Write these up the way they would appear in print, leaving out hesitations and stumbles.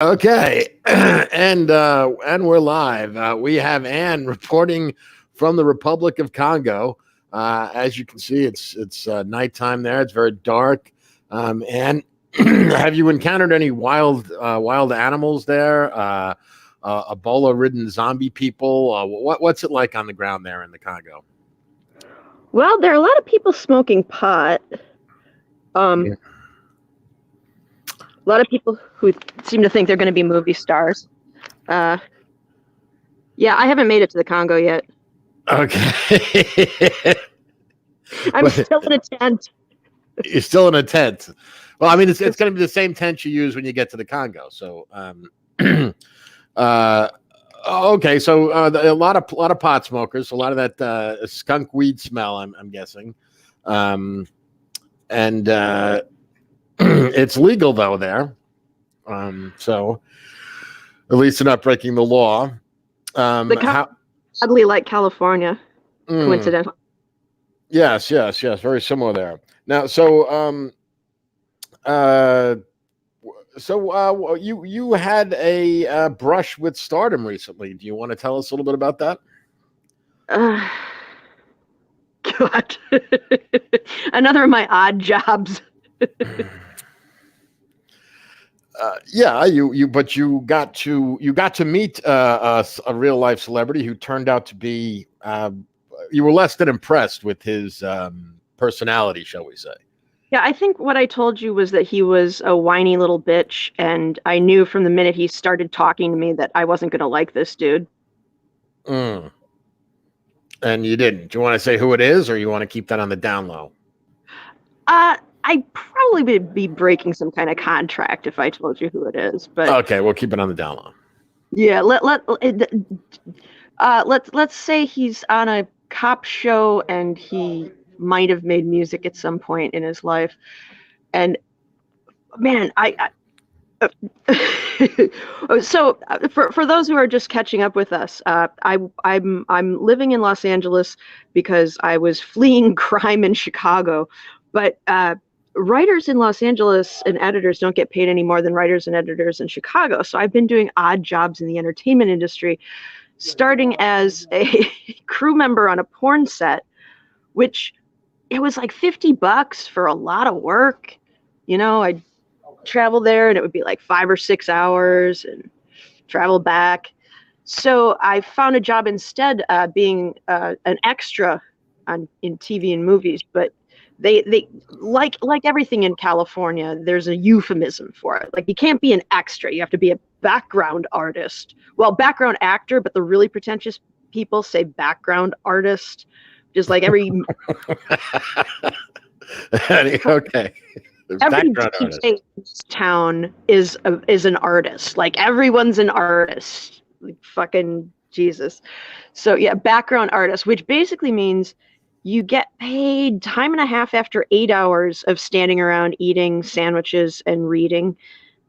Okay, and we're live. We have Anne reporting from the Republic of Congo. As you can see, it's nighttime there. It's very dark. And have you encountered any wild animals there? Ebola-ridden zombie people. What's it like on the ground there in the Congo? Well, there are a lot of people smoking pot. Yeah. A lot of people who seem to think they're going to be movie stars. Yeah, I haven't made it to the Congo yet. Okay. I'm still in a tent. You're still in a tent. Well, I mean, it's going to be the same tent you use when you get to the Congo. So, uh, okay, so a lot of pot smokers, a lot of that skunk weed smell. I'm guessing, and it's legal though there. So at least they're not breaking the law. The oddly like California, coincidentally. Yes, very similar there. Now, so you had a brush with stardom recently. Do you want to tell us a little bit about that? God, another of my odd jobs. Yeah, but you got to meet a real life celebrity who turned out to be you were less than impressed with his personality, shall we say? Yeah, I think what I told you was that he was a whiny little bitch, and I knew from the minute he started talking to me that I wasn't going to like this dude. And you didn't. Do you want to say who it is, or you want to keep that on the down low? I'd probably be breaking some kind of contract if I told you who it is. But okay, we'll keep it on the down low. Yeah, let's say he's on a cop show and he might have made music at some point in his life. And man, so for those who are just catching up with us, I'm living in Los Angeles because I was fleeing crime in Chicago, but writers in Los Angeles and editors don't get paid any more than writers and editors in Chicago. So I've been doing odd jobs in the entertainment industry, starting as a crew member on a porn set, which it was like $50 for a lot of work. I'd travel there and it would be like 5 or 6 hours and travel back. So I found a job instead being an extra in TV and movies, but they like everything in California, there's a euphemism for it. Like, you can't be an extra, you have to be a background artist. Well, background actor, but the really pretentious people say background artist, just like every okay. Every DJ in this town is an artist. Like, everyone's an artist. Like, fucking Jesus. So yeah, background artist, which basically means you get paid time and a half after 8 hours of standing around eating sandwiches and reading,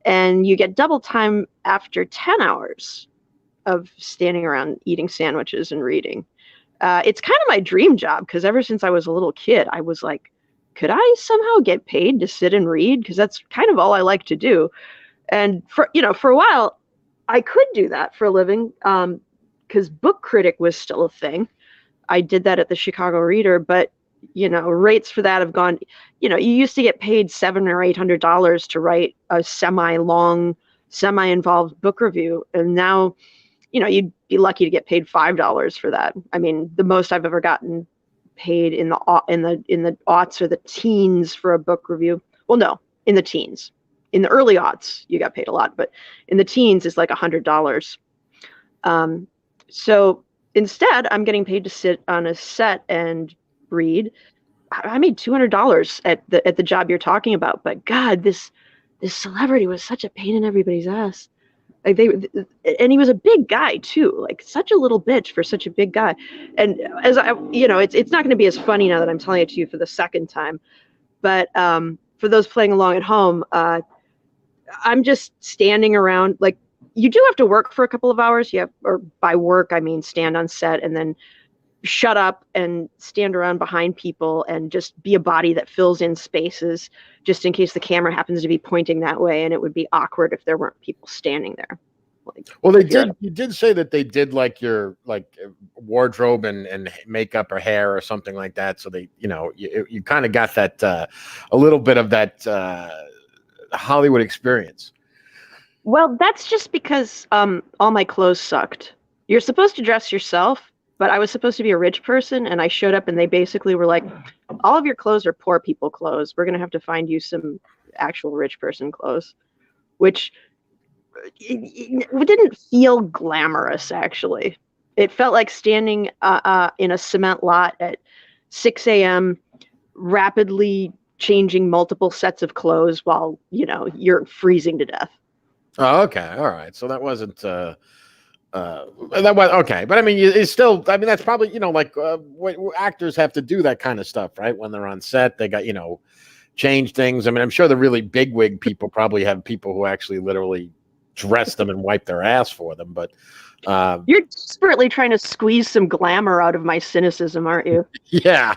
and you get double time after 10 hours of standing around eating sandwiches and reading. It's kind of my dream job, because ever since I was a little kid, I was like, could I somehow get paid to sit and read? Because that's kind of all I like to do. And for a while, I could do that for a living, because book critic was still a thing. I did that at the Chicago Reader, but rates for that have gone. You used to get paid $700 or $800 to write a semi-long, semi-involved book review, and now, you'd be lucky to get paid $5 for that. I mean, the most I've ever gotten paid in the aughts or the teens for a book review. Well, no, in the teens. In the early aughts, you got paid a lot, but in the teens is like $100. So instead, I'm getting paid to sit on a set and read. I made $200 at the job you're talking about, but God, this celebrity was such a pain in everybody's ass. Like, and he was a big guy too, like such a little bitch for such a big guy. And as it's not going to be as funny now that I'm telling it to you for the second time, but for those playing along at home, I'm just standing around. Like, you do have to work for a couple of hours. Or by work, I mean stand on set and then shut up and stand around behind people and just be a body that fills in spaces just in case the camera happens to be pointing that way, and it would be awkward if there weren't people standing there. Like, well, they did. You did say that they did like your wardrobe and makeup or hair or something like that. So they, you kind of got that a little bit of that Hollywood experience. Well, that's just because all my clothes sucked. You're supposed to dress yourself, but I was supposed to be a rich person, and I showed up, and they basically were like, "All of your clothes are poor people clothes. We're gonna have to find you some actual rich person clothes," which. It didn't feel glamorous, actually. It felt like standing in a cement lot at 6 a.m., rapidly changing multiple sets of clothes while, you're freezing to death. Oh, okay. All right. So that wasn't that was okay. But I mean, it's still, I mean, that's probably, what actors have to do that kind of stuff, right? When they're on set, they got, change things. I mean, I'm sure the really bigwig people probably have people who actually literally dress them and wipe their ass for them, but you're desperately trying to squeeze some glamour out of my cynicism, aren't you? Yeah.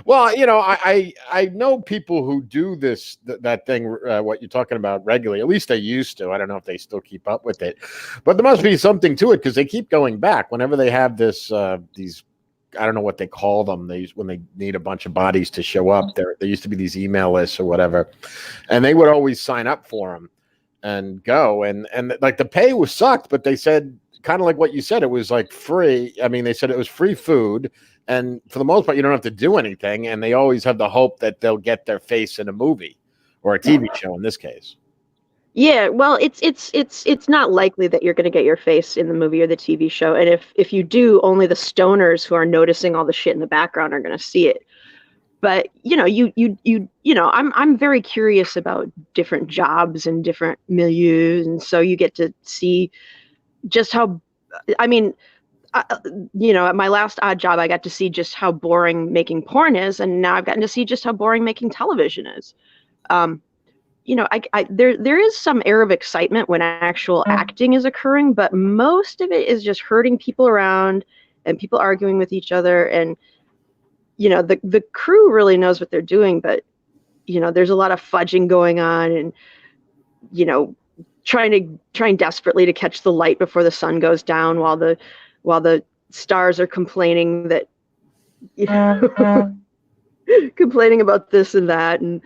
Well, I know people who do that thing, what you're talking about regularly. At least they used to. I don't know if they still keep up with it, but there must be something to it because they keep going back whenever they have these. I don't know what they call them. When they need a bunch of bodies to show up. There used to be these email lists or whatever, and they would always sign up for them and go, and like the pay was sucked, but they said kind of like what you said, it was like free. I mean, they said it was free food, and for the most part, you don't have to do anything, and they always have the hope that they'll get their face in a movie or a TV show in this case. Yeah, well, it's not likely that you're going to get your face in the movie or the TV show, and if you do, only the stoners who are noticing all the shit in the background are going to see it. But I'm very curious about different jobs and different milieus, and so you get to see just how. I mean, at my last odd job, I got to see just how boring making porn is, and now I've gotten to see just how boring making television is. There is some air of excitement when actual acting is occurring, but most of it is just herding people around and people arguing with each other, and the crew really knows what they're doing, but there's a lot of fudging going on, and trying desperately to catch the light before the sun goes down while the stars are complaining that complaining about this and that, and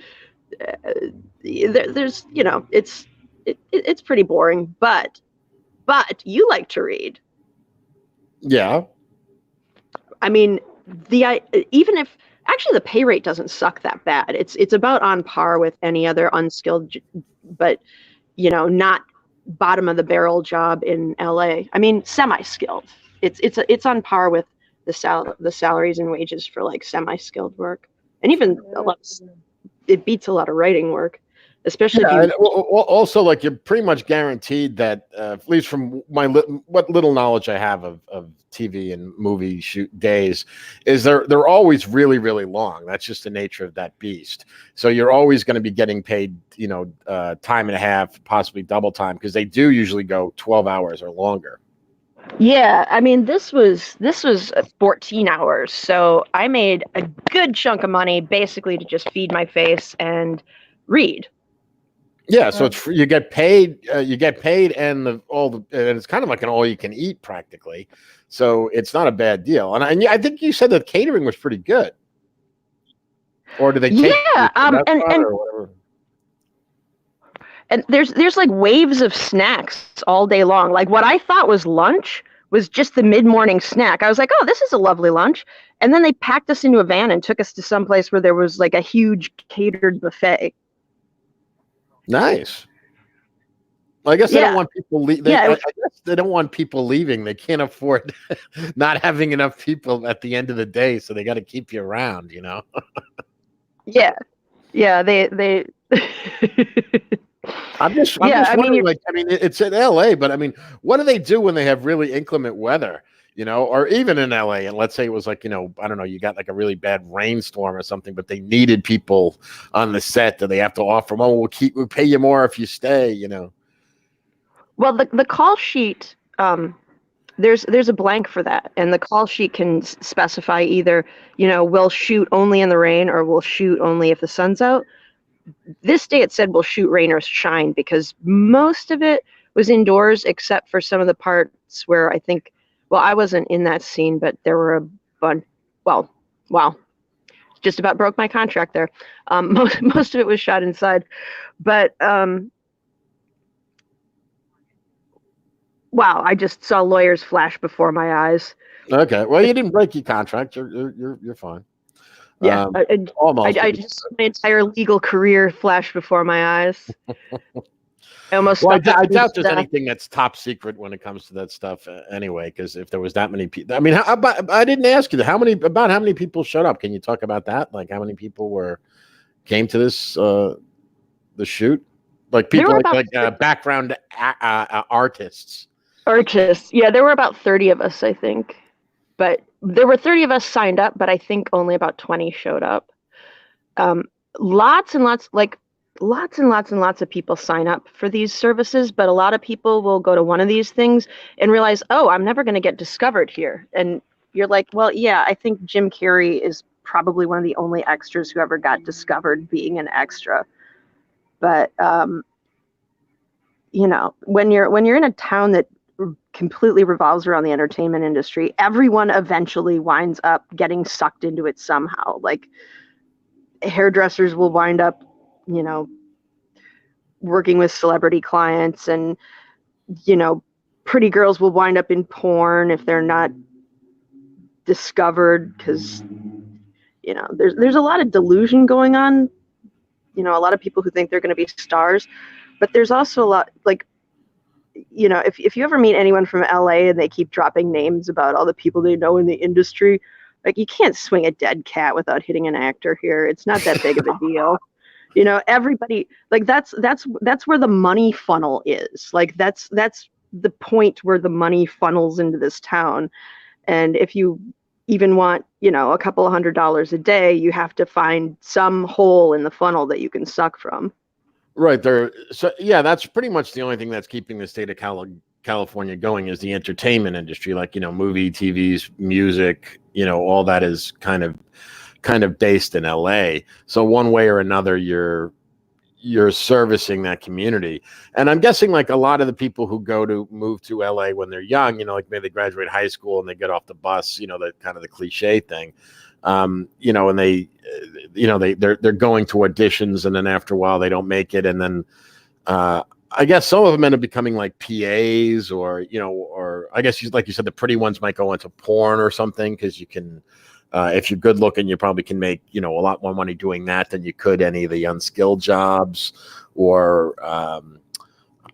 there's it's pretty boring, but you like to read. Yeah. I mean, even if actually the pay rate doesn't suck that bad. It's about on par with any other unskilled, but not bottom of the barrel job in LA. I mean, semi-skilled. It's on par with the salaries and wages for like semi-skilled work, and even it beats a lot of writing work. Especially also, like, you're pretty much guaranteed that, at least from what little knowledge I have of TV and movie shoot days, is they're always really, really long. That's just the nature of that beast. So you're always going to be getting paid, time and a half, possibly double time, because they do usually go 12 hours or longer. Yeah, I mean, this was 14 hours, so I made a good chunk of money basically to just feed my face and read. Yeah, so you get paid, and and it's kind of like an all-you-can-eat practically. So it's not a bad deal. And I think you said that catering was pretty good. Or do they take and there's like waves of snacks all day long. Like what I thought was lunch was just the mid-morning snack. I was like, oh, this is a lovely lunch. And then they packed us into a van and took us to some place where there was like a huge catered buffet. Nice. Well, I guess they don't want people leaving. I guess they don't want people leaving. They can't afford not having enough people at the end of the day, so they got to keep you around, Yeah. They. I'm just wondering, it's in LA, but I mean, what do they do when they have really inclement weather? Or even in LA, and let's say it was like, I don't know, you got like a really bad rainstorm or something, but they needed people on the set that they have to offer them. Oh, we'll pay you more if you stay, Well, the call sheet there's a blank for that, and the call sheet can specify either, we'll shoot only in the rain or we'll shoot only if the sun's out. This day it said we'll shoot rain or shine because most of it was indoors except for some of the parts where I think, well, I wasn't in that scene, but there were a bunch. Well, wow, just about broke my contract there. Most of it was shot inside, but wow, I just saw lawyers flash before my eyes. Okay, well, you didn't break your contract. You're fine. Yeah, Almost. I just my entire legal career flashed before my eyes. I almost. Well, I doubt there's anything that's top secret when it comes to that stuff anyway. Because if there was that many people, I mean, I didn't ask you how many people showed up. Can you talk about that? Like how many people came to this the shoot? Like people like background artists. Artists, yeah, there were about 30 of us, I think. But there were 30 of us signed up, but I think only about 20 showed up. Lots and lots and lots of people sign up for these services, but a lot of people will go to one of these things and realize, oh, I'm never going to get discovered here. And you're like, well, yeah, I think Jim Carrey is probably one of the only extras who ever got discovered being an extra. But when you're in a town that completely revolves around the entertainment industry, everyone eventually winds up getting sucked into it somehow. Like hairdressers will wind up, working with celebrity clients, and pretty girls will wind up in porn if they're not discovered, because there's a lot of delusion going on. A lot of people who think they're going to be stars, but there's also a lot, like, if you ever meet anyone from LA and they keep dropping names about all the people they know in the industry, like, you can't swing a dead cat without hitting an actor here. It's not that big of a deal. Everybody, like, that's where the money funnel is. Like, that's the point where the money funnels into this town. And if you even want, a couple of $100 a day, you have to find some hole in the funnel that you can suck from. Right there. So yeah, that's pretty much the only thing that's keeping the state of California going is the entertainment industry, like, movie, TVs, music, all that is kind of based in LA. So one way or another, you're servicing that community. And I'm guessing like a lot of the people who move to LA when they're young, like maybe they graduate high school and they get off the bus, the kind of the cliche thing. And they're going to auditions, and then after a while they don't make it, and then I guess some of them end up becoming like PAs, or I guess like you said, the pretty ones might go into porn or something, because you can, if you're good looking, you probably can make a lot more money doing that than you could any of the unskilled jobs, or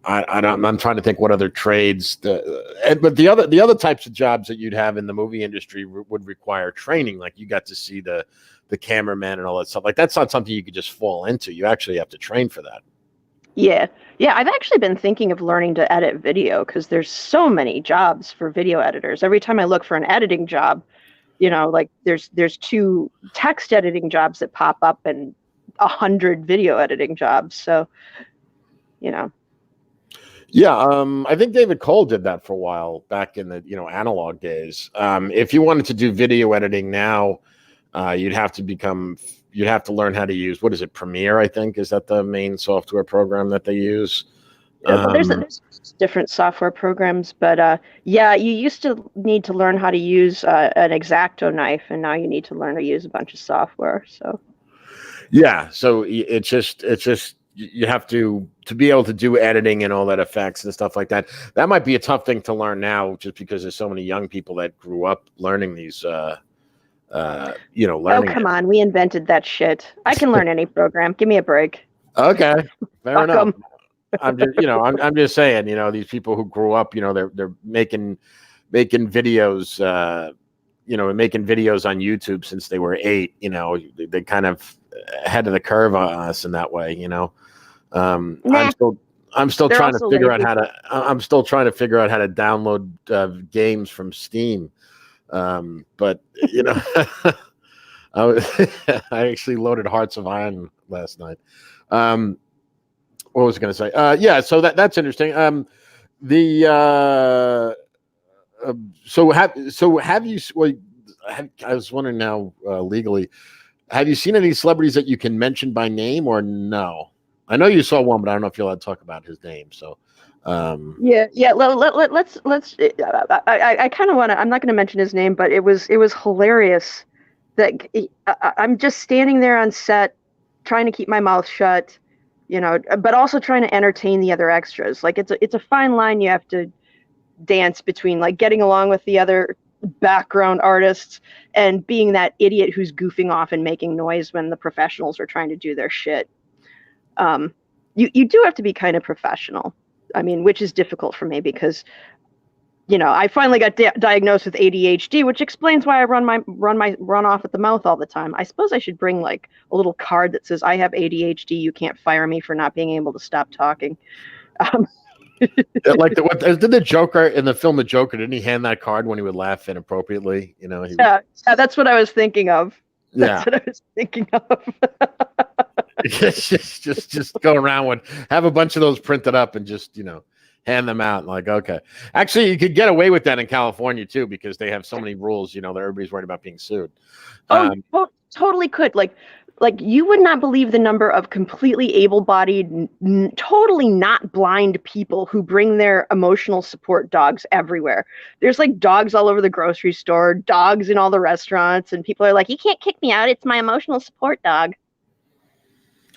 I'm trying to think what other trades. But the other types of jobs that you'd have in the movie industry would require training. Like you got to see the cameraman and all that stuff. Like that's not something you could just fall into. You actually have to train for that. Yeah. I've actually been thinking of learning to edit video, because there's so many jobs for video editors. Every time I look for an editing job, like there's 2 text editing jobs that pop up and 100 video editing jobs. So, Yeah, I think David Cole did that for a while back in the analog days. If you wanted to do video editing now, you'd have to learn how to use, what is it, Premiere? I think, is that the main software program that they use? There's different software programs, but you used to need to learn how to use an X-Acto knife, and now you need to learn to use a bunch of software. So yeah, so it's just you have to be able to do editing and all that effects and stuff like that. That might be a tough thing to learn now, just because there's so many young people that grew up learning these. Learning. Oh, come on, we invented that shit. I can learn any program. Give me a break. Okay, fair enough. I'm just, I'm just saying, these people who grew up, they're making videos, making videos on YouTube since they were 8. They kind of ahead of the curve on us in that way. I'm still trying to figure out how to. I'm still trying to figure out how to download games from Steam. But I actually loaded Hearts of Iron last night. What was I going to say? Yeah, so that's interesting. have you? Well, I was wondering now legally. Have you seen any celebrities that you can mention by name or no? I know you saw one, but I don't know if you're allowed to talk about his name. So, yeah. Let's. I kind of want to. I'm not going to mention his name, but it was hilarious that I'm just standing there on set, trying to keep my mouth shut, but also trying to entertain the other extras. Like it's a fine line you have to dance between, like getting along with the other background artists and being that idiot who's goofing off and making noise when the professionals are trying to do their shit. You do have to be kind of professional. I mean, which is difficult for me because, I finally got diagnosed with ADHD, which explains why I run off at the mouth all the time. I suppose I should bring like a little card that says I have ADHD. You can't fire me for not being able to stop talking. Like did the Joker in the film The Joker? Didn't he hand that card when he would laugh inappropriately? Yeah, that's what I was thinking of. That's what I was thinking of. just go around with have a bunch of those printed up and just hand them out. Like, okay, actually, you could get away with that in California too because they have so many rules. That everybody's worried about being sued. Totally could. Like you would not believe the number of completely able-bodied, totally not blind people who bring their emotional support dogs everywhere. There's like dogs all over the grocery store, dogs in all the restaurants, and people are like, "You can't kick me out. It's my emotional support dog."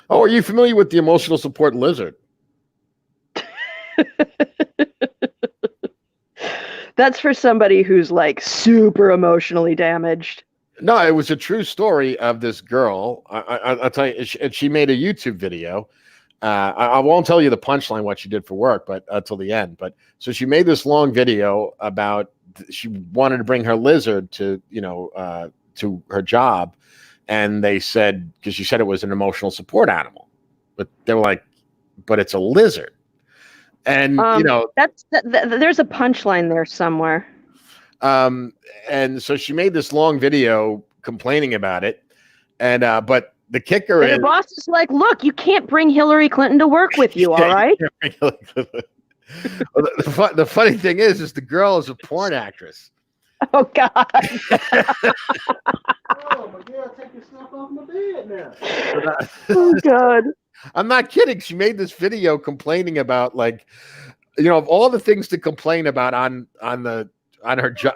Oh, are you familiar with the emotional support lizard? That's for somebody who's like super emotionally damaged. No, it was a true story of this girl. I'll tell you, she made a YouTube video. I won't tell you the punchline, what she did for work, but until the end. But so she made this long video about she wanted to bring her lizard to her job, and they said because she said it was an emotional support animal, but they were like, but it's a lizard, and there's a punchline there somewhere. And so she made this long video complaining about it, and but the kicker is the boss is like, "Look, you can't bring Hillary Clinton to work with you, all right?" The funny thing is the girl is a porn actress. Oh God! Oh, my God, take your stuff off my bed now. Oh God! I'm not kidding. She made this video complaining about of all the things to complain about on her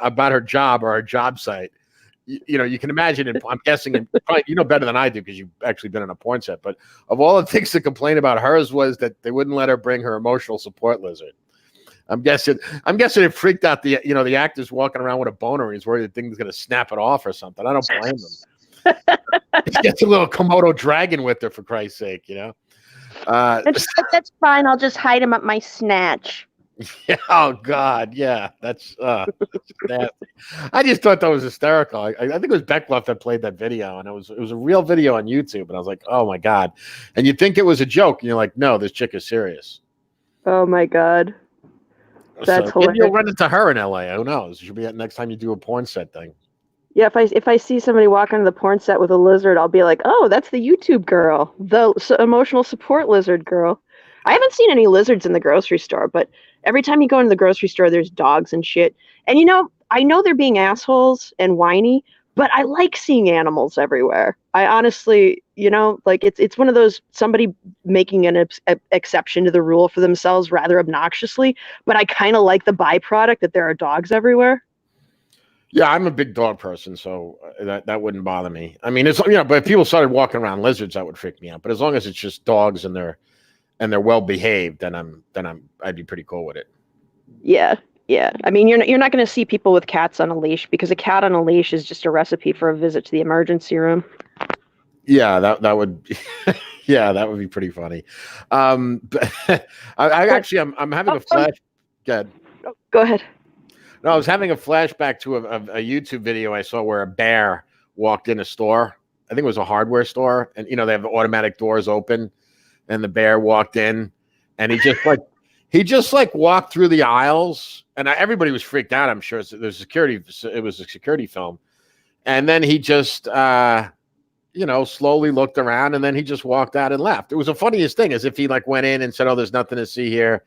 about her job or her job site. You can imagine it. I'm guessing, and probably better than I do because you've actually been on a porn set. But of all the things to complain about, hers was that they wouldn't let her bring her emotional support lizard. I'm guessing it freaked out the actors walking around with a boner. He's worried the thing's going to snap it off or something. I don't blame them. She gets a little Komodo dragon with her, for Christ's sake. That's fine. I'll just hide him up my snatch. Yeah, oh God, yeah, that's nasty. I just thought that was hysterical. I think it was Beckloff that played that video, and it was a real video on YouTube, and I was like, oh my God. And you'd think it was a joke, and you're like, no, this chick is serious. Oh my God. That's hilarious. Maybe you'll run into her in LA. Who knows? She'll be at next time you do a porn set thing. Yeah, if I see somebody walk onto the porn set with a lizard, I'll be like, oh, that's the YouTube girl, the emotional support lizard girl. I haven't seen any lizards in the grocery store, but every time you go into the grocery store, there's dogs and shit. And I know they're being assholes and whiny, but I like seeing animals everywhere. I honestly, it's one of those somebody making an exception to the rule for themselves rather obnoxiously, but I kind of like the byproduct that there are dogs everywhere. Yeah, I'm a big dog person, so that wouldn't bother me. I mean, it's but if people started walking around lizards, that would freak me out. But as long as it's just dogs and they're well behaved, then I'd be pretty cool with it. Yeah. I mean, you're not going to see people with cats on a leash because a cat on a leash is just a recipe for a visit to the emergency room. Yeah, that would be pretty funny. But I'm having a flash. Go ahead. No, I was having a flashback to a YouTube video I saw where a bear walked in a store. I think it was a hardware store, and they have the automatic doors open, and the bear walked in, and he just walked through the aisles, and everybody was freaked out. I'm sure it was a security film, and then he just slowly looked around, and then he just walked out and left. It was the funniest thing, as if he went in and said, "Oh, there's nothing to see here,"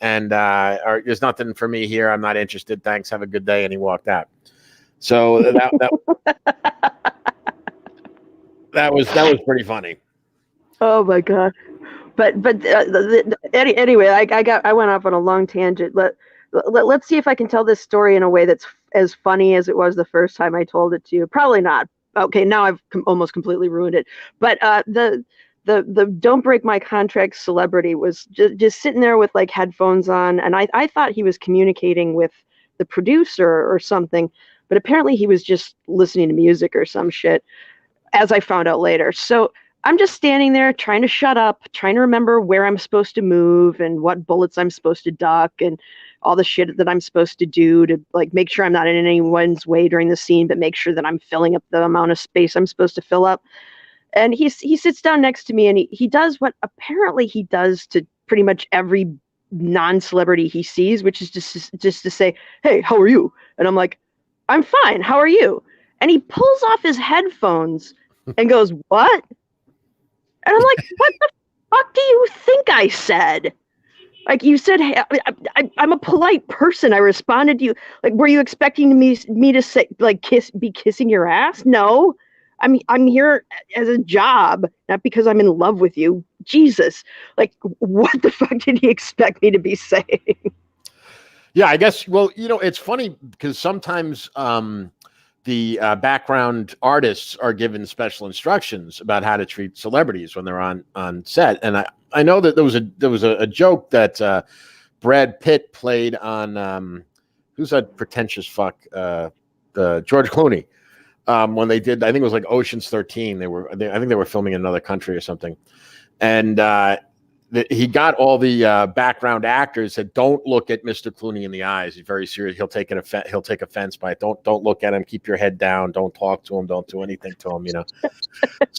and or there's nothing for me here. I'm not interested. Thanks. Have a good day. And he walked out. So that was pretty funny. Oh my god! But anyway, I went off on a long tangent. Let's see if I can tell this story in a way that's as funny as it was the first time I told it to you. Probably not. Okay, now I've almost completely ruined it. But the don't break my contract celebrity was just sitting there with like headphones on, and I thought he was communicating with the producer or something, but apparently he was just listening to music or some shit, as I found out later. So I'm just standing there trying to shut up, trying to remember where I'm supposed to move and what bullets I'm supposed to duck and all the shit that I'm supposed to do to like make sure I'm not in anyone's way during the scene, but make sure that I'm filling up the amount of space I'm supposed to fill up. And he sits down next to me and he does what apparently he does to pretty much every non-celebrity he sees, which is just to say, "Hey, how are you?" And I'm like, "I'm fine. How are you?" And he pulls off his headphones and goes, "What?" And I'm like, "What the fuck do you think I said? Like, you said, hey, I'm a polite person. I responded to you. Like, were you expecting me to say, like, be kissing your ass? No. I'm here as a job, not because I'm in love with you. Jesus. Like, what the fuck did he expect me to be saying?" Yeah, I guess. Well, it's funny because sometimes the background artists are given special instructions about how to treat celebrities when they're on set. And I know that there was a joke that Brad Pitt played on who's that pretentious fuck, George Clooney, when they did, I think it was like Ocean's 13. I think they were filming in another country or something, and he got all the background actors that don't look at Mr. Clooney in the eyes. He's very serious. He'll take offense by it. Don't look at him. Keep your head down. Don't talk to him. Don't do anything to him.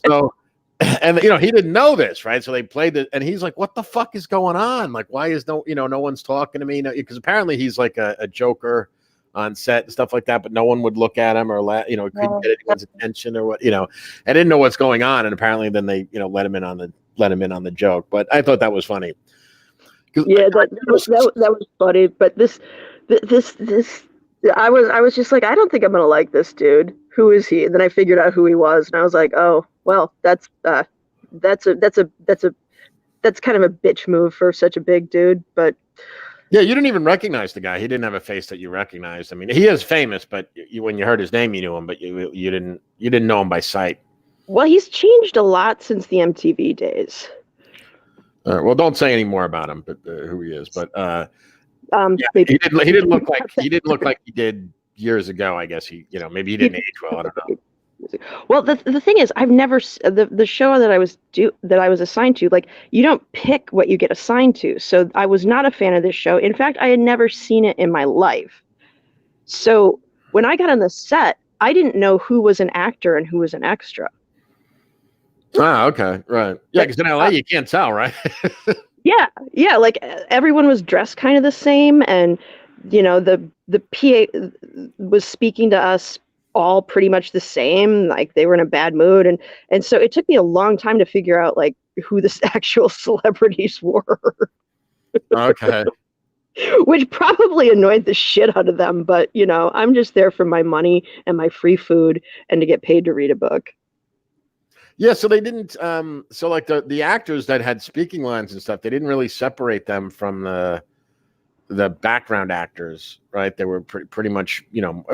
So, and he didn't know this, right? So they played it, and he's like, "What the fuck is going on? Like, why is no one's talking to me?" Because apparently he's like a joker on set and stuff like that, but no one would look at him or couldn't get anyone's attention or what. I didn't know what's going on, and apparently then they let him in on the joke. But I thought that was funny. Yeah, that was funny. But this I was just like, I don't think I'm gonna like this dude. Who is he? And then I figured out who he was, and I was like, oh well, that's kind of a bitch move for such a big dude. But yeah, you didn't even recognize the guy. He didn't have a face that you recognized. I mean, he is famous, but when you heard his name, you knew him, but you didn't know him by sight. Well, he's changed a lot since the MTV days. Well, don't say any more about him, but who he is. But he didn't look like he did years ago. I guess maybe he didn't age well. I don't know. Well, the thing is, I've never the show that I was assigned to. Like, you don't pick what you get assigned to. So I was not a fan of this show. In fact, I had never seen it in my life. So when I got on the set, I didn't know who was an actor and who was an extra. Ah, okay, right. Yeah, because in LA you can't tell, right? Yeah. Like, everyone was dressed kind of the same, and the PA was speaking to us all pretty much the same. Like, they were in a bad mood, and so it took me a long time to figure out like who the actual celebrities were. Okay. Which probably annoyed the shit out of them, but I'm just there for my money and my free food and to get paid to read a book. Yeah, so they didn't. So like the actors that had speaking lines and stuff, they didn't really separate them from the background actors, right? They were pretty much,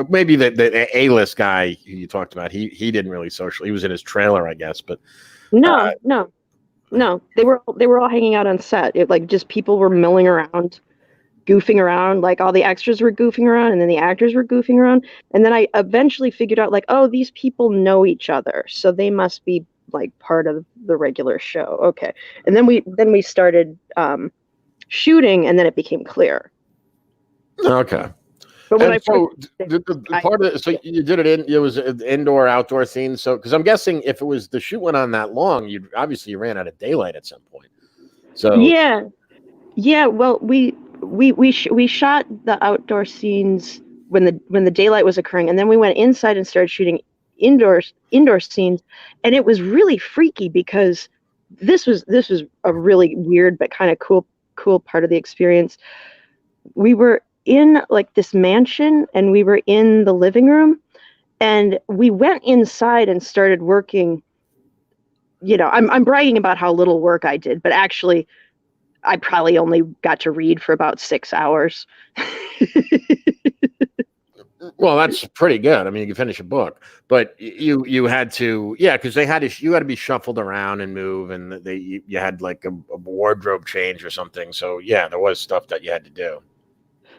maybe the A-list guy who you talked about. He didn't really social. He was in his trailer, I guess. But no, they were all hanging out on set. Like, just people were milling around, goofing around. Like, all the extras were goofing around, and then the actors were goofing around. And then I eventually figured out, like, oh, these people know each other, so they must be like part of the regular show. Okay. And then we started shooting, and then it became clear. Okay. But when so you did it was an indoor outdoor scene. So, because I'm guessing if it was the shoot went on that long, you ran out of daylight at some point. So yeah. Well, we shot the outdoor scenes when the daylight was occurring, and then we went inside and started shooting indoor scenes, and it was really freaky because this was a really weird but kind of cool cool part of the experience. We were in like this mansion, and we were in the living room, and we went inside and started working. I'm bragging about how little work I did, but actually I probably only got to read for about 6 hours. Well, that's pretty good. I mean, you can finish a book, but you had to, yeah, because you had to be shuffled around and move, and you had like a wardrobe change or something. So yeah, there was stuff that you had to do.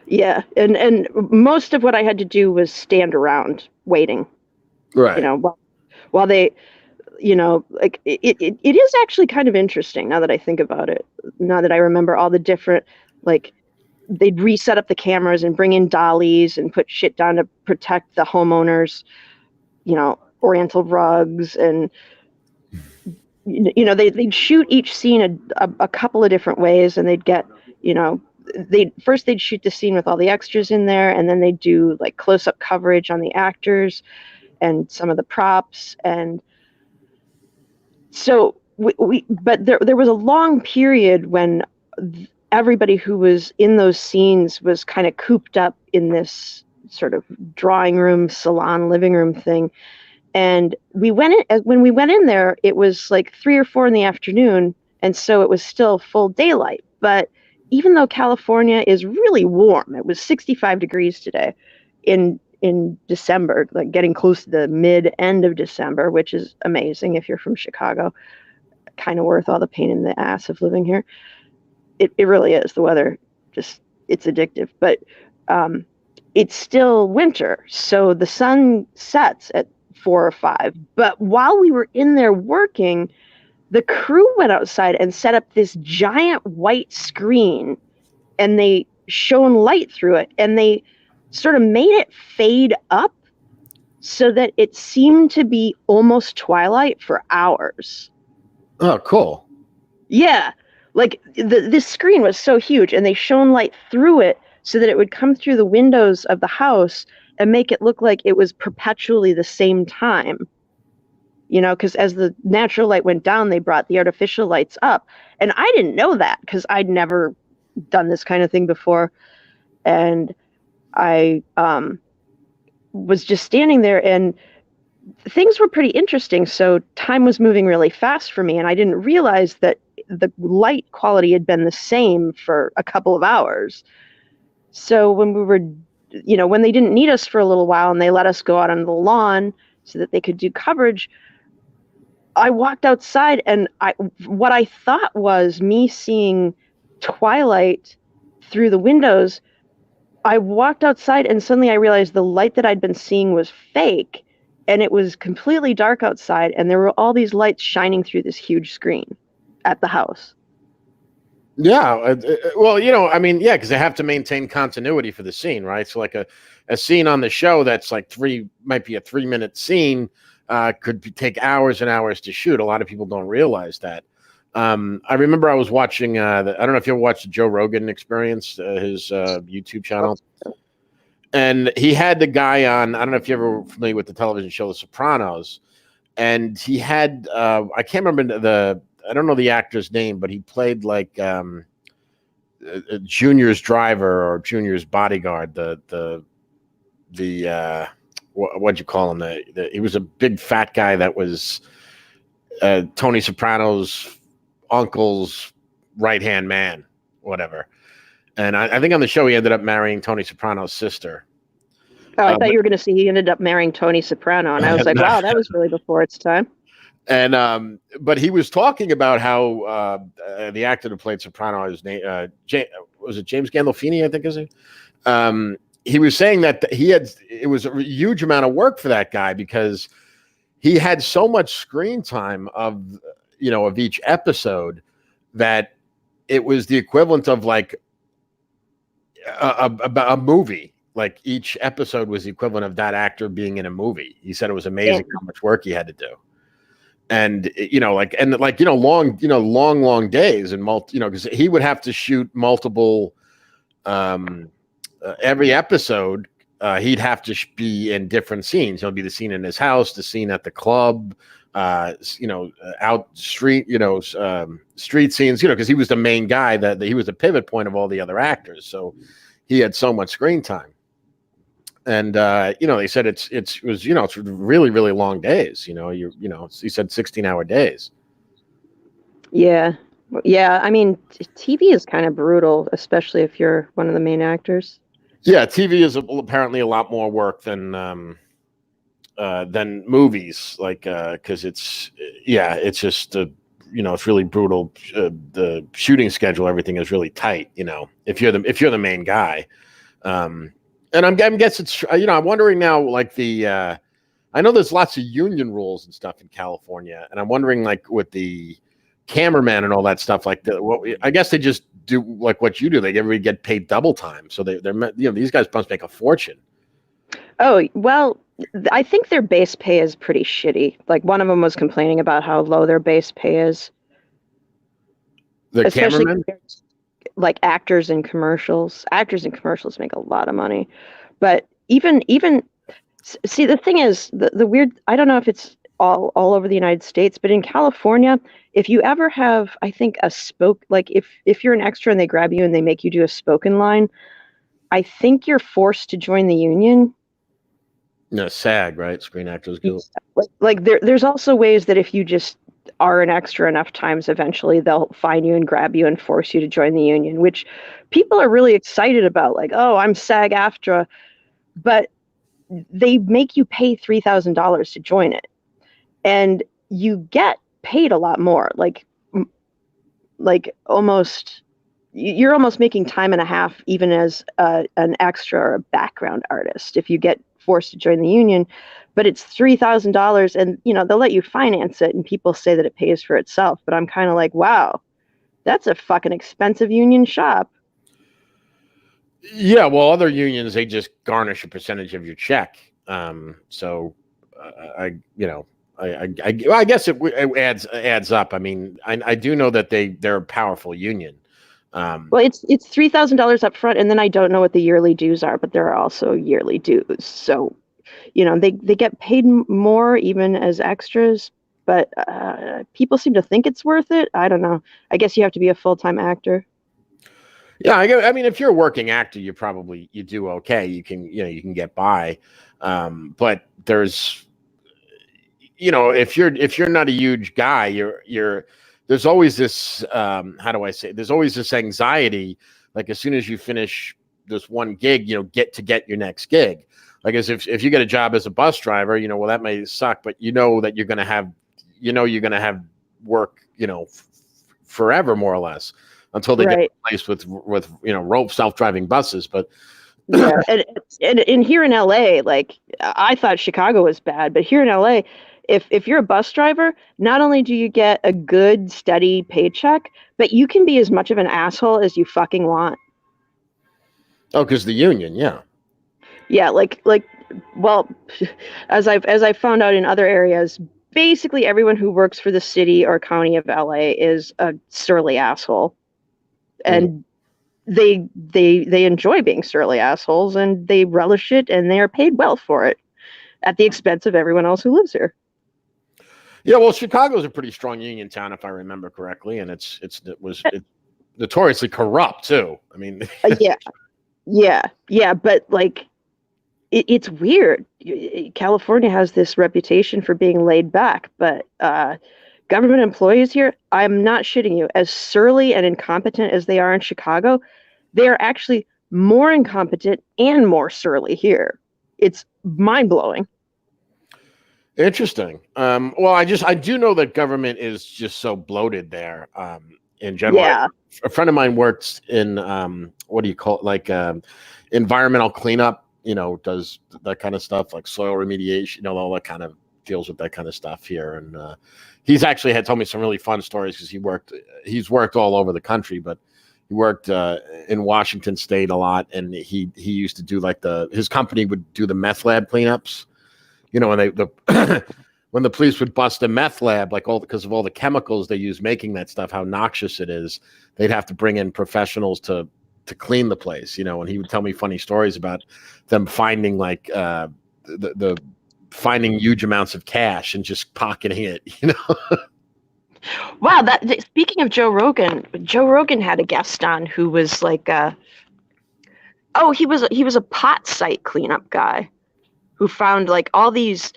Yeah, and most of what I had to do was stand around waiting. Right. While they, like it is actually kind of interesting now that I think about it. Now that I remember all the different, like, they'd reset up the cameras and bring in dollies and put shit down to protect the homeowners, oriental rugs, and they'd shoot each scene a couple of different ways, and they'd get, they'd shoot the scene with all the extras in there, and then they'd do like close-up coverage on the actors and some of the props. And so but there was a long period when everybody who was in those scenes was kind of cooped up in this sort of drawing room, salon, living room thing. And when we went in there, it was like 3 or 4 in the afternoon, and so it was still full daylight. But even though California is really warm, it was 65 degrees today in December, like getting close to the end of December, which is amazing if you're from Chicago. Kind of worth all the pain in the ass of living here. It really is. The weather, it's addictive, but it's still winter, so the sun sets at 4 or 5. But while we were in there working, the crew went outside and set up this giant white screen, and they shone light through it, and they sort of made it fade up so that it seemed to be almost twilight for hours. Oh, cool. Yeah. Like this screen was so huge, and they shone light through it so that it would come through the windows of the house and make it look like it was perpetually the same time. Because as the natural light went down, they brought the artificial lights up. And I didn't know that because I'd never done this kind of thing before. And I was just standing there, and things were pretty interesting. So time was moving really fast for me, and I didn't realize that the light quality had been the same for a couple of hours. So when we were, when they didn't need us for a little while and they let us go out on the lawn so that they could do coverage, I walked outside, and what I thought was me seeing twilight through the windows, I walked outside, and suddenly I realized the light that I'd been seeing was fake, and it was completely dark outside, and there were all these lights shining through this huge screen at the house. Yeah. Well, I mean, yeah, because they have to maintain continuity for the scene, right? So like a scene on the show that's like might be a 3-minute scene, could take hours and hours to shoot. A lot of people don't realize that. I remember I was watching, I don't know if you ever watched the Joe Rogan Experience, his YouTube channel. And he had the guy on, I don't know if you're ever familiar with the television show The Sopranos. And he had, I can't remember I don't know the actor's name, but he played like Junior's driver or Junior's bodyguard. What'd you call him? He was a big fat guy that was Tony Soprano's uncle's right-hand man, whatever. And I think on the show he ended up marrying Tony Soprano's sister. Oh, I thought you were going to say he ended up marrying Tony Soprano, and I was like, wow, that was really before its time. And but he was talking about how the actor who played Soprano, his name was it James Gandolfini, I think is it. He was saying that it was a huge amount of work for that guy because he had so much screen time of each episode that it was the equivalent of like a movie. Like each episode was the equivalent of that actor being in a movie. He said it was amazing how much work he had to do. And long days and because he would have to shoot multiple every episode he'd have to be in different scenes. He'll be the scene in his house, the scene at the club, out street, street scenes, because he was the main guy that he was the pivot point of all the other actors. So he had so much screen time. And, they said it was really, really long days, he said 16-hour days. Yeah. Yeah. I mean, TV is kind of brutal, especially if you're one of the main actors. Yeah. TV is apparently a lot more work than movies, because it's just, it's really brutal. The shooting schedule, everything is really tight, if you're the main guy. And I guess it's, I'm wondering now, I know there's lots of union rules and stuff in California, and I'm wondering, with the cameraman and all that stuff, I guess they just do like what you do. They everybody get paid double time, so they're these guys must make a fortune. Oh well, I think their base pay is pretty shitty. Like one of them was complaining about how low their base pay is. The cameraman, like actors in commercials. Actors in commercials make a lot of money, but even see, the thing is, the weird. I don't know if it's all over the United States, but in California, if you ever have, I think, if you're an extra and they grab you and they make you do a spoken line, I think you're forced to join the union. No, SAG, right? Screen Actors Guild. There's also ways that if you just are an extra enough times, eventually they'll find you and grab you and force you to join the union, which people are really excited about. Like, oh, I'm SAG-AFTRA, but they make you pay $3,000 to join it, and you get paid a lot more. You're almost making time and a half, even as an extra or a background artist, if you get forced to join the union. But it's $3,000, and they'll let you finance it, and people say that it pays for itself. But I'm kind of like, wow, that's a fucking expensive union shop. Yeah, well, other unions, they just garnish a percentage of your check. So I guess it adds up. I mean, I do know that they're a powerful union. Well, it's $3,000 up front, and then I don't know what the yearly dues are, but there are also yearly dues. So, they get paid more even as extras, but people seem to think it's worth it. I don't know. I guess you have to be a full-time actor. Yeah, I mean, if you're a working actor, you do okay. You can get by, but there's, if you're not a huge guy, there's always this, how do I say? There's always this anxiety, like as soon as you finish this one gig, get your next gig. Like as if you get a job as a bus driver, well, that may suck, but that you're gonna have work, forever, more or less, until they get replaced with rope self-driving buses. But yeah, and here in LA, I thought Chicago was bad, but here in LA, if you're a bus driver, not only do you get a good steady paycheck, but you can be as much of an asshole as you fucking want. Oh, because the union, yeah. Yeah, well, as I've found out in other areas, basically everyone who works for the city or county of LA is a surly asshole. And they enjoy being surly assholes, and they relish it, and they are paid well for it at the expense of everyone else who lives here. Yeah, well, Chicago's a pretty strong union town, if I remember correctly, and it's notoriously corrupt too. I mean, yeah, but it's weird. California has this reputation for being laid back, but government employees here, I'm not shitting you, as surly and incompetent as they are in Chicago, they are actually more incompetent and more surly here. It's mind-blowing. Interesting. Well, I do know that government is just so bloated there. In general, yeah. A friend of mine works in what do you call it? Environmental cleanup. Does that kind of stuff, like soil remediation. All that kind of deals with that kind of stuff here. And he's actually had told me some really fun stories because he's worked all over the country, but he worked in Washington State a lot, and he used to do his company would do the meth lab cleanups. When the police would bust a meth lab, because of all the chemicals they use making that stuff, how noxious it is, they'd have to bring in professionals to clean the place, and he would tell me funny stories about them finding like the finding huge amounts of cash and just pocketing it. Wow, speaking of Joe Rogan had a guest on who was like he was a pot site cleanup guy who found like all these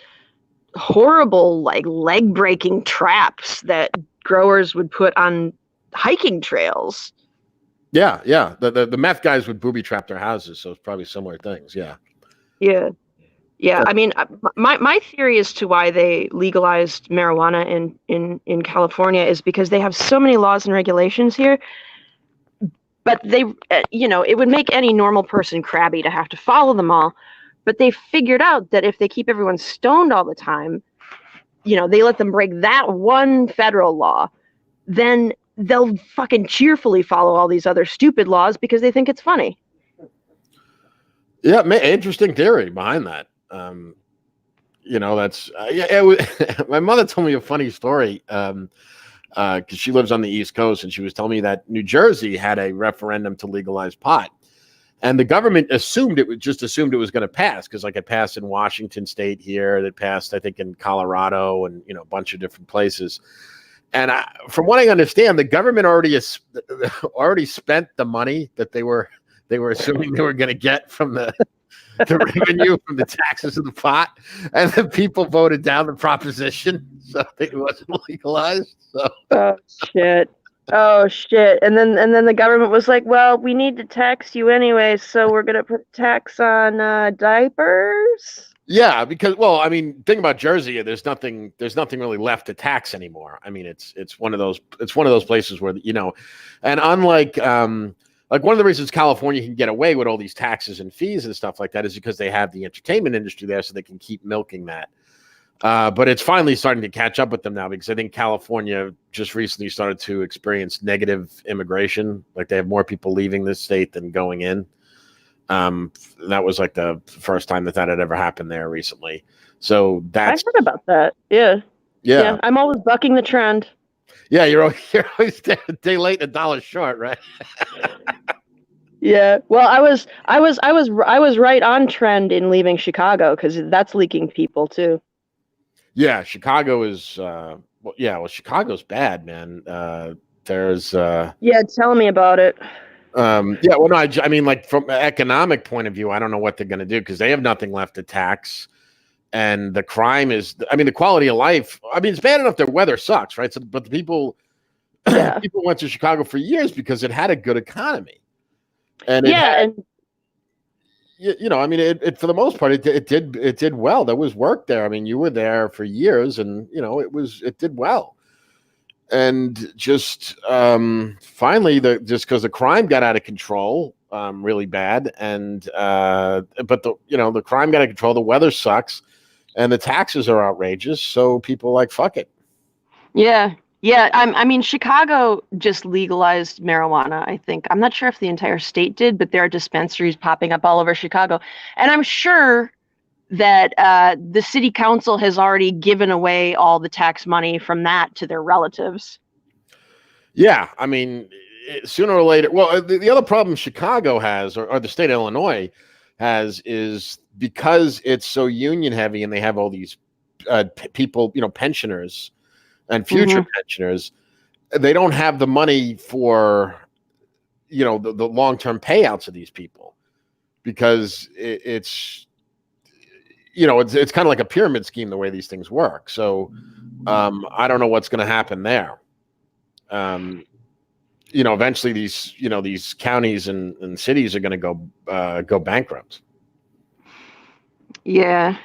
horrible like leg breaking traps that growers would put on hiking trails. Yeah. The meth guys would booby trap their houses, so it's probably similar things. Yeah. I mean, my theory as to why they legalized marijuana in California is because they have so many laws and regulations here. But they, it would make any normal person crabby to have to follow them all. But they figured out that if they keep everyone stoned all the time, they let them break that one federal law, then they'll fucking cheerfully follow all these other stupid laws because they think it's funny. Yeah, interesting theory behind that. That's my mother told me a funny story because she lives on the East Coast, and she was telling me that New Jersey had a referendum to legalize pot, and the government assumed it was going to pass because like it passed in Washington State here, it passed I think in Colorado and a bunch of different places. And from what I understand, the government already spent the money that they were assuming they were going to get from the revenue from the taxes of the pot, and the people voted down the proposition, so it wasn't legalized. So. Oh shit! And then the government was like, "Well, we need to tax you anyway, so we're gonna put tax on diapers." Yeah, because think about Jersey. There's nothing really left to tax anymore. I mean, it's one of those places where and unlike like one of the reasons California can get away with all these taxes and fees and stuff like that is because they have the entertainment industry there, so they can keep milking that. But it's finally starting to catch up with them now because I think California just recently started to experience negative immigration. Like they have more people leaving this state than going in. That was like the first time that had ever happened there recently. So that's I heard about that. Yeah. I'm always bucking the trend. Yeah, you're always a day late and a dollar short, right? Yeah. Well, I was right on trend in leaving Chicago because that's leaking people too. Yeah, Chicago is Chicago's bad, man. There's tell me about it. I mean, like from an economic point of view, I don't know what they're going to do because they have nothing left to tax, and the crime is. I mean, the quality of life. I mean, it's bad enough their weather sucks, right? So, but the people went to Chicago for years because it had a good economy, and I mean, it for the most part, it did well. There was work there. I mean, you were there for years, and it did well. And just finally, just because the crime got out of control, really bad, and but the crime got out of control. The weather sucks, and the taxes are outrageous. So people like fuck it. Yeah. I mean, Chicago just legalized marijuana. I think I'm not sure if the entire state did, but there are dispensaries popping up all over Chicago, and I'm sure that the city council has already given away all the tax money from that to their relatives. Yeah, I mean, sooner or later. Well, the other problem Chicago has, or the state of Illinois has, is because it's so union heavy, and they have all these people, pensioners and future pensioners. They don't have the money for, the long-term payouts of these people because it's kind of like a pyramid scheme the way these things work. So I don't know what's going to happen there. Eventually these counties and cities are going to go bankrupt. Yeah,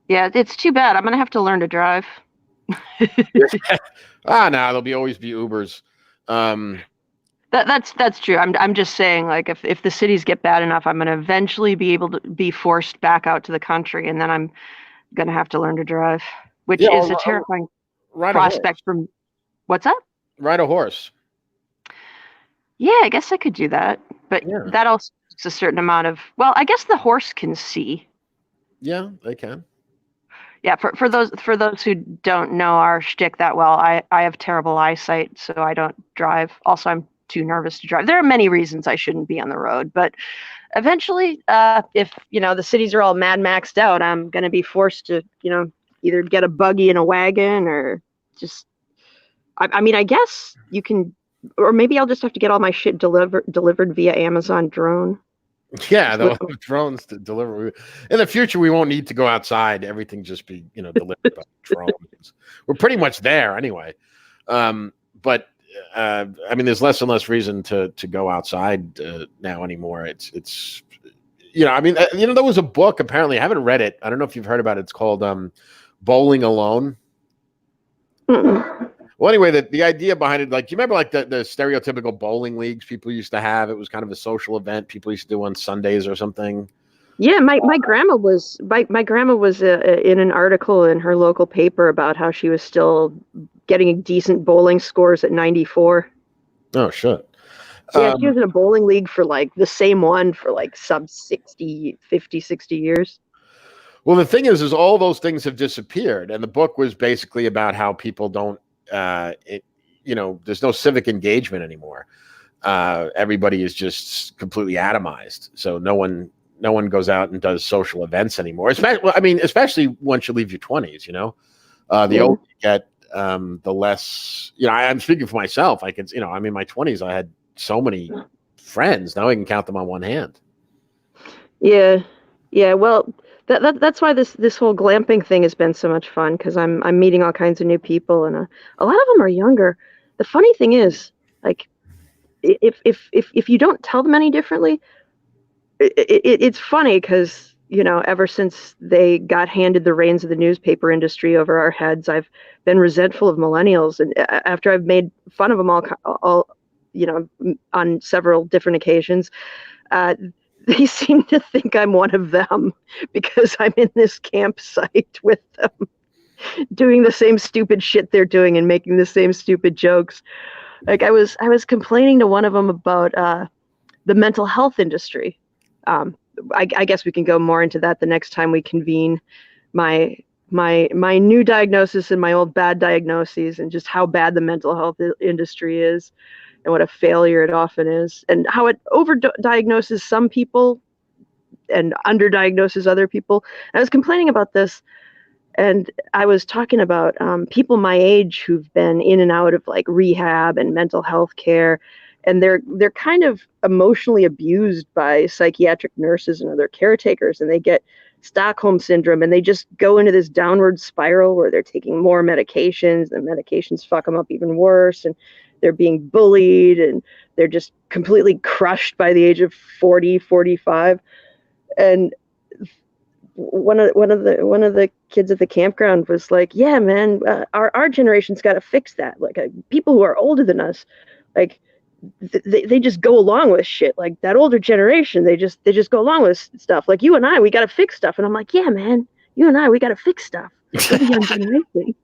it's too bad. I'm going to have to learn to drive. No, there'll always be Ubers. That's true. I'm just saying, like, if the cities get bad enough, I'm going to eventually be able to be forced back out to the country, and then I'm going to have to learn to drive, which is a terrifying prospect. From what's up? Ride a horse. Yeah, I guess I could do that, but that also takes a certain amount of. Well, I guess the horse can see. Yeah, they can. Yeah, for those who don't know our shtick that well, I have terrible eyesight, so I don't drive. Also, I'm too nervous to drive. There are many reasons I shouldn't be on the road, but eventually, if the cities are all Mad Maxed out, I'm gonna be forced to either get a buggy and a wagon or just. I mean, I guess you can, or maybe I'll just have to get all my shit delivered via Amazon drone. Yeah, they'll have drones to deliver. In the future, we won't need to go outside. Everything just be delivered by drones. We're pretty much there anyway. But I mean, there's less and less reason to go outside now anymore. It's I mean, there was a book, apparently I haven't read it. I don't know if you've heard about it. It's called Bowling Alone. Mm-mm. Well, anyway, the idea behind it, like, you remember like the stereotypical bowling leagues people used to have? It was kind of a social event people used to do on Sundays or something. Yeah, my grandma was in an article in her local paper about how she was still getting decent bowling scores at 94. Oh, shit. Yeah, she was in a bowling league for like the same one for like sub 50, 60 years. Well, the thing is all those things have disappeared. And the book was basically about how people don't, there's no civic engagement anymore. Everybody is just completely atomized. So no one goes out and does social events anymore. Especially once you leave your 20s, the older you get, the less, I'm speaking for myself. I can, I'm in my 20s. I had so many friends. Now I can count them on one hand. Yeah. Yeah. Well, that's why this whole glamping thing has been so much fun, because I'm meeting all kinds of new people, and a lot of them are younger. The funny thing is, like, if you don't tell them any differently, it's funny because ever since they got handed the reins of the newspaper industry over our heads, I've been resentful of millennials, and after I've made fun of them all on several different occasions, they seem to think I'm one of them because I'm in this campsite with them, doing the same stupid shit they're doing and making the same stupid jokes. Like, I was complaining to one of them about the mental health industry. I guess we can go more into that the next time we convene. My new diagnosis and my old bad diagnoses, and just how bad the mental health industry is, and what a failure it often is, and how it overdiagnoses some people and underdiagnoses other people. And I was complaining about this, and I was talking about people my age who've been in and out of like rehab and mental health care, and they're kind of emotionally abused by psychiatric nurses and other caretakers, and they get Stockholm syndrome, and they just go into this downward spiral where they're taking more medications, and medications fuck them up even worse, and they're being bullied, and they're just completely crushed by the age of 40, 45. And one of the kids at the campground was like, "Yeah, man, our generation's got to fix that. Like, people who are older than us, like, they just go along with shit. Like, that older generation, they just go along with stuff. Like, you and I, we got to fix stuff." And I'm like, "Yeah, man, you and I, we got to fix stuff. We're the young generation."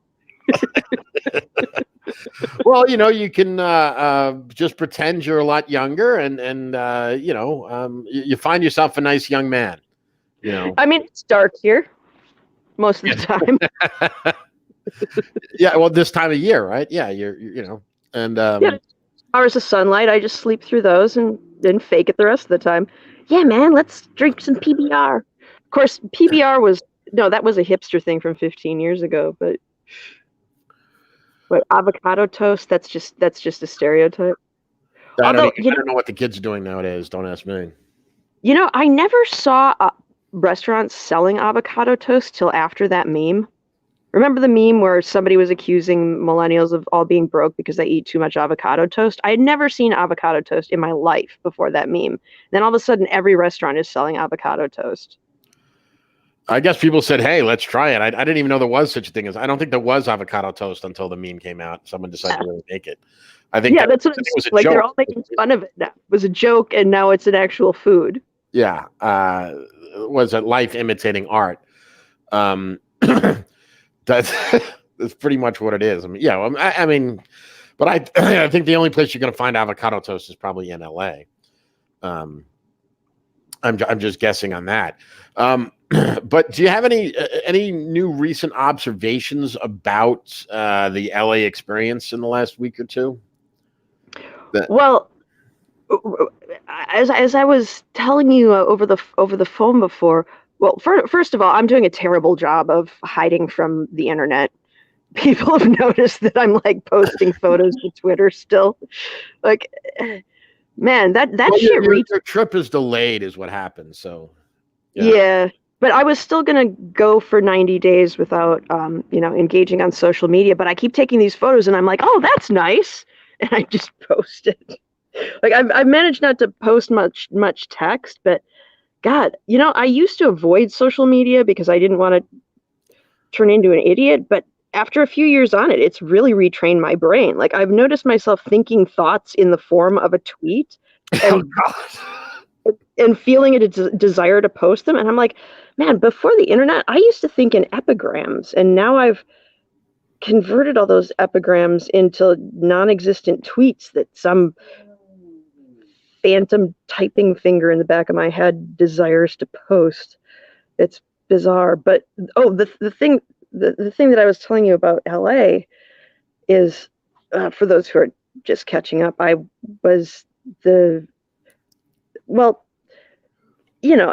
Well, you can just pretend you're a lot younger, and you find yourself a nice young man. I mean, it's dark here most of the time. Yeah, well, this time of year, right? Yeah, and yeah, hours of sunlight. I just sleep through those and then fake it the rest of the time. Yeah, man, let's drink some PBR. Of course, PBR that was a hipster thing from 15 years ago, but avocado toast, that's just a stereotype. I don't know what the kids are doing nowadays. Don't ask me. I never saw restaurants selling avocado toast till after that meme. Remember the meme where somebody was accusing millennials of all being broke because they eat too much avocado toast? I had never seen avocado toast in my life before that meme. Then all of a sudden, every restaurant is selling avocado toast. I guess people said, "Hey, let's try it." I didn't even know there was such a thing as. I don't think there was avocado toast until the meme came out. Someone decided to really make it. I think. Yeah, that's what it was like. Joke. They're all making fun of it now. It was a joke, and now it's an actual food. Yeah, was it life imitating art? That's pretty much what it is. I mean, yeah. I mean, but I think the only place you're going to find avocado toast is probably in LA. I'm just guessing on that. But do you have any new recent observations about the LA experience in the last week or two? Well, as I was telling you over the phone before, well, first of all, I'm doing a terrible job of hiding from the internet. People have noticed that I'm like posting photos to Twitter still. Like, man, that Well, shit reached. your trip is delayed, is what happened. So, Yeah, but I was still gonna go for 90 days without, engaging on social media. But I keep taking these photos, and I'm like, oh, that's nice, and I just post it. Like I've managed not to post much text, but God, I used to avoid social media because I didn't want to turn into an idiot. But after a few years on it, it's really retrained my brain. Like I've noticed myself thinking thoughts in the form of a tweet, oh and God. and feeling a desire to post them. And I'm like, man, before the internet, I used to think in epigrams, and now I've converted all those epigrams into non-existent tweets that some phantom typing finger in the back of my head desires to post. It's bizarre. But the thing that I was telling you about LA is, for those who are just catching up, I was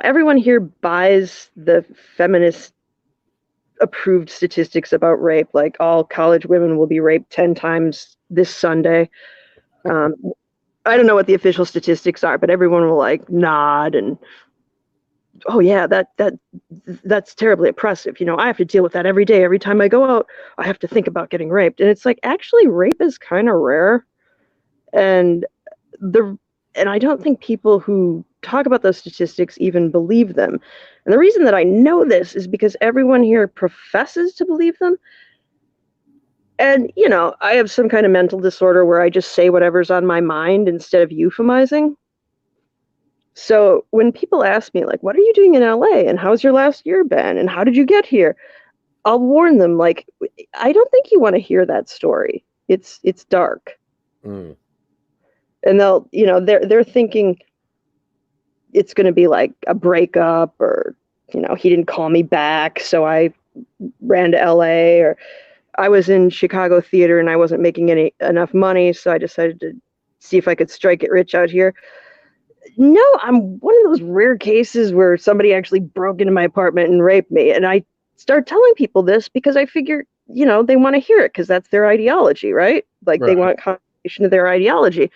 everyone here buys the feminist approved statistics about rape, like all college women will be raped 10 times this Sunday. I don't know what the official statistics are, but everyone will like nod and, oh yeah, that's terribly oppressive. I have to deal with that every day. Every time I go out, I have to think about getting raped. And it's like, actually, rape is kind of rare. And I don't think people who talk about those statistics even believe them. And the reason that I know this is because everyone here professes to believe them. And, I have some kind of mental disorder where I just say whatever's on my mind instead of euphemizing. So when people ask me, like, what are you doing in LA? And how's your last year been? And how did you get here? I'll warn them, like, I don't think you want to hear that story. It's dark. Mm. And they're thinking it's going to be like a breakup, or, he didn't call me back, so I ran to LA, or I was in Chicago theater and I wasn't making enough money, so I decided to see if I could strike it rich out here. No, I'm one of those rare cases where somebody actually broke into my apartment and raped me. And I start telling people this because I figure, they want to hear it because that's their ideology, right? Like they want confirmation of their ideology.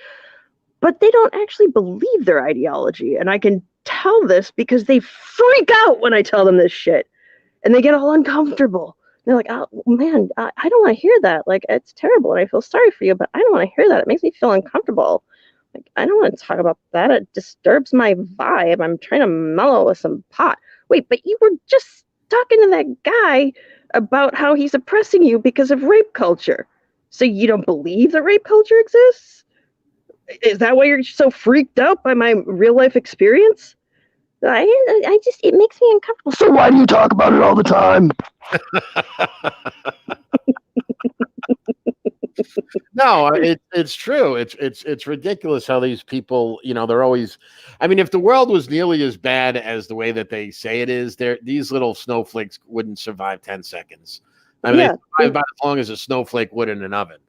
But they don't actually believe their ideology. And I can tell this because they freak out when I tell them this shit. And they get all uncomfortable. They're like, oh, man, I don't want to hear that. Like, it's terrible. And I feel sorry for you, but I don't want to hear that. It makes me feel uncomfortable. Like, I don't want to talk about that. It disturbs my vibe. I'm trying to mellow with some pot. Wait, but you were just talking to that guy about how he's oppressing you because of rape culture. So you don't believe that rape culture exists? Is that why you're so freaked out by my real life experience? I just, it makes me uncomfortable. So why do you talk about it all the time? No, it's true. It's ridiculous how these people, they're always. I mean, if the world was nearly as bad as the way that they say it is, these little snowflakes wouldn't survive 10 seconds. I mean, they survive about as long as a snowflake would in an oven.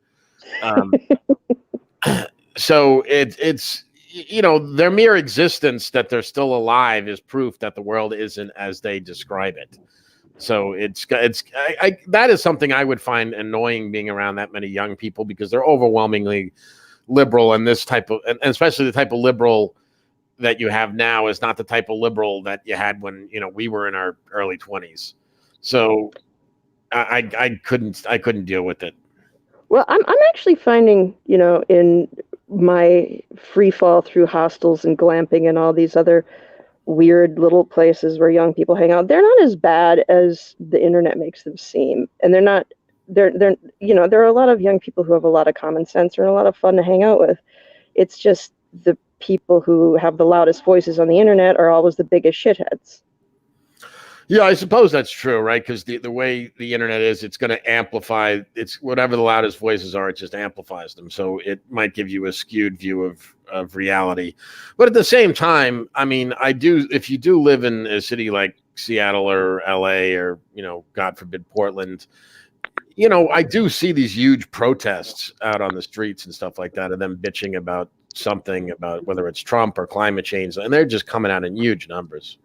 So it's their mere existence that they're still alive is proof that the world isn't as they describe it. So that is something I would find annoying, being around that many young people, because they're overwhelmingly liberal, and this type of, and especially the type of liberal that you have now is not the type of liberal that you had when we were in our early 20s. So I couldn't deal with it. Well, I'm actually finding, in my free fall through hostels and glamping and all these other weird little places where young people hang out, they're not as bad as the internet makes them seem. And there are a lot of young people who have a lot of common sense and a lot of fun to hang out with. It's just the people who have the loudest voices on the internet are always the biggest shitheads. Yeah, I suppose that's true, right? Because the way the internet is, it's going to amplify. It's whatever the loudest voices are, it just amplifies them. So it might give you a skewed view of reality. But at the same time, I mean, if you do live in a city like Seattle or LA or, God forbid, Portland, I do see these huge protests out on the streets and stuff like that, and them bitching about something about whether it's Trump or climate change, and they're just coming out in huge numbers.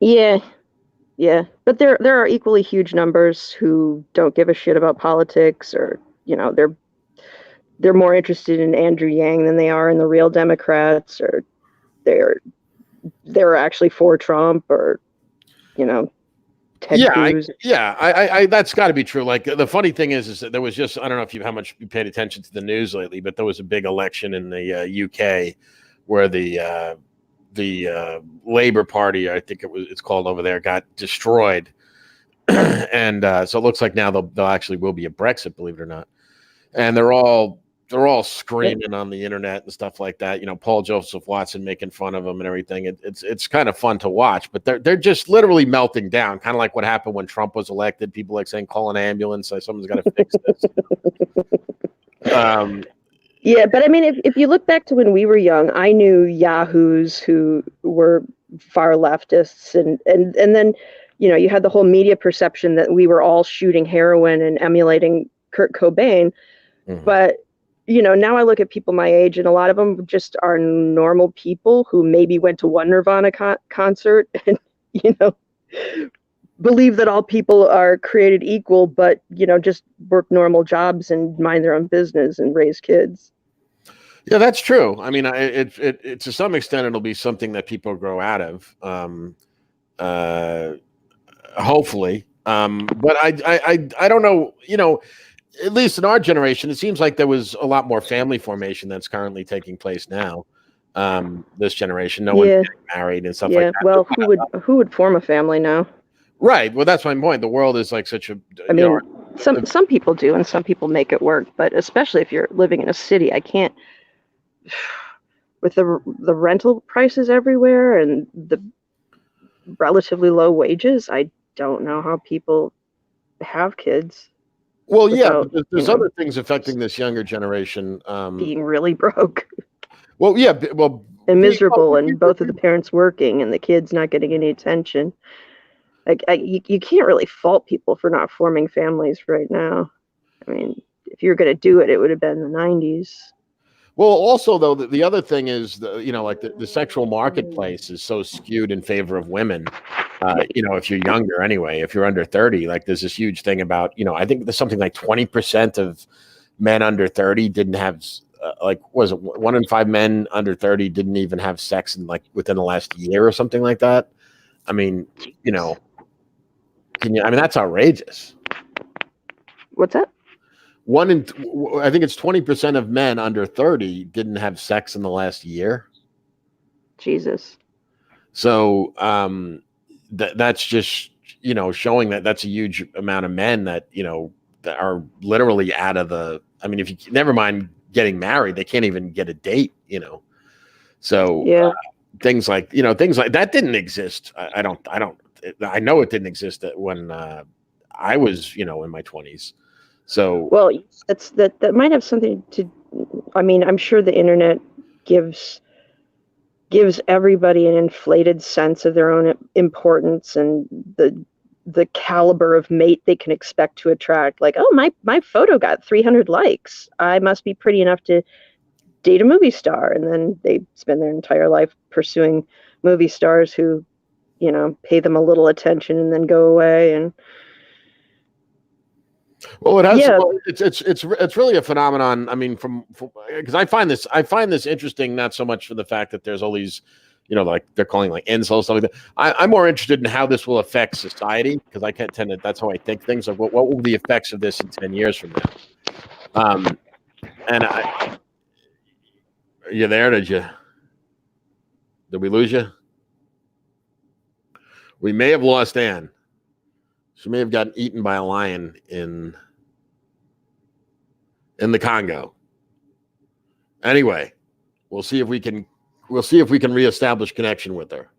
Yeah, yeah, but there are equally huge numbers who don't give a shit about politics, or they're more interested in Andrew Yang than they are in the real Democrats, or they're actually for Trump, or Ted Cruz. I that's got to be true. Like the funny thing is that there was just, I don't know if how much you paid attention to the news lately, but there was a big election in the UK where the Labour Party, I think it's called over there, got destroyed, and so it looks like now they'll actually will be a Brexit, believe it or not, and they're all screaming on the internet and stuff like that. Paul Joseph Watson making fun of them and everything. It's kind of fun to watch, but they're just literally melting down, kind of like what happened when Trump was elected. People like saying, "Call an ambulance, someone's got to fix this." Yeah, but I mean, if you look back to when we were young, I knew yahoos who were far leftists, and then you had the whole media perception that we were all shooting heroin and emulating Kurt Cobain. Mhm. But now I look at people my age, and a lot of them just are normal people who maybe went to one Nirvana concert and, believe that all people are created equal, but, just work normal jobs and mind their own business and raise kids. Yeah, that's true. I mean, it to some extent, it'll be something that people grow out of, hopefully. But I don't know, at least in our generation, it seems like there was a lot more family formation that's currently taking place now. This generation, no one's getting married and stuff like that. Well, who would form a family now? Right. Well, that's my point. The world is like such a. I mean, some people do, and some people make it work. But especially if you're living in a city, I can't. With the rental prices everywhere and the relatively low wages, I don't know how people have kids. Well, yeah, but there's other things affecting this younger generation. Being really broke. Well, yeah, and miserable, and both of the parents working, and the kids not getting any attention. Like you can't really fault people for not forming families right now. I mean, if you were going to do it, it would have been the 90s. Well, also though, the other thing is the sexual marketplace is so skewed in favor of women. If you're younger, anyway, if you're under 30, like there's this huge thing about, I think there's something like 20% of men under 30 didn't have, was it 1 in 5 men under 30 didn't even have sex in within the last year or something like that. I mean, that's outrageous. What's that? I think it's 20% of men under 30 didn't have sex in the last year. Jesus. So that's just showing that that's a huge amount of men that that are literally out of the. I mean, if you never mind getting married, they can't even get a date. So things like that didn't exist. I know it didn't exist when I was in my 20s. So that might have something to. I mean, I'm sure the internet gives everybody an inflated sense of their own importance and the caliber of mate they can expect to attract. Like, oh, my photo got 300 likes. I must be pretty enough to date a movie star. And then they spend their entire life pursuing movie stars who, pay them a little attention and then go away. And well, it has. Yeah. Well, it's really a phenomenon. I mean, because I find this interesting, not so much for the fact that there's all these, like they're calling like incels, stuff like that. I'm more interested in how this will affect society, because I can't tend to. That's how I think things. Like, what will the effects of this in 10 years from now? And are you there? Did we lose you? We may have lost Anne. She may have gotten eaten by a lion in the Congo. Anyway, we'll see if we can reestablish connection with her.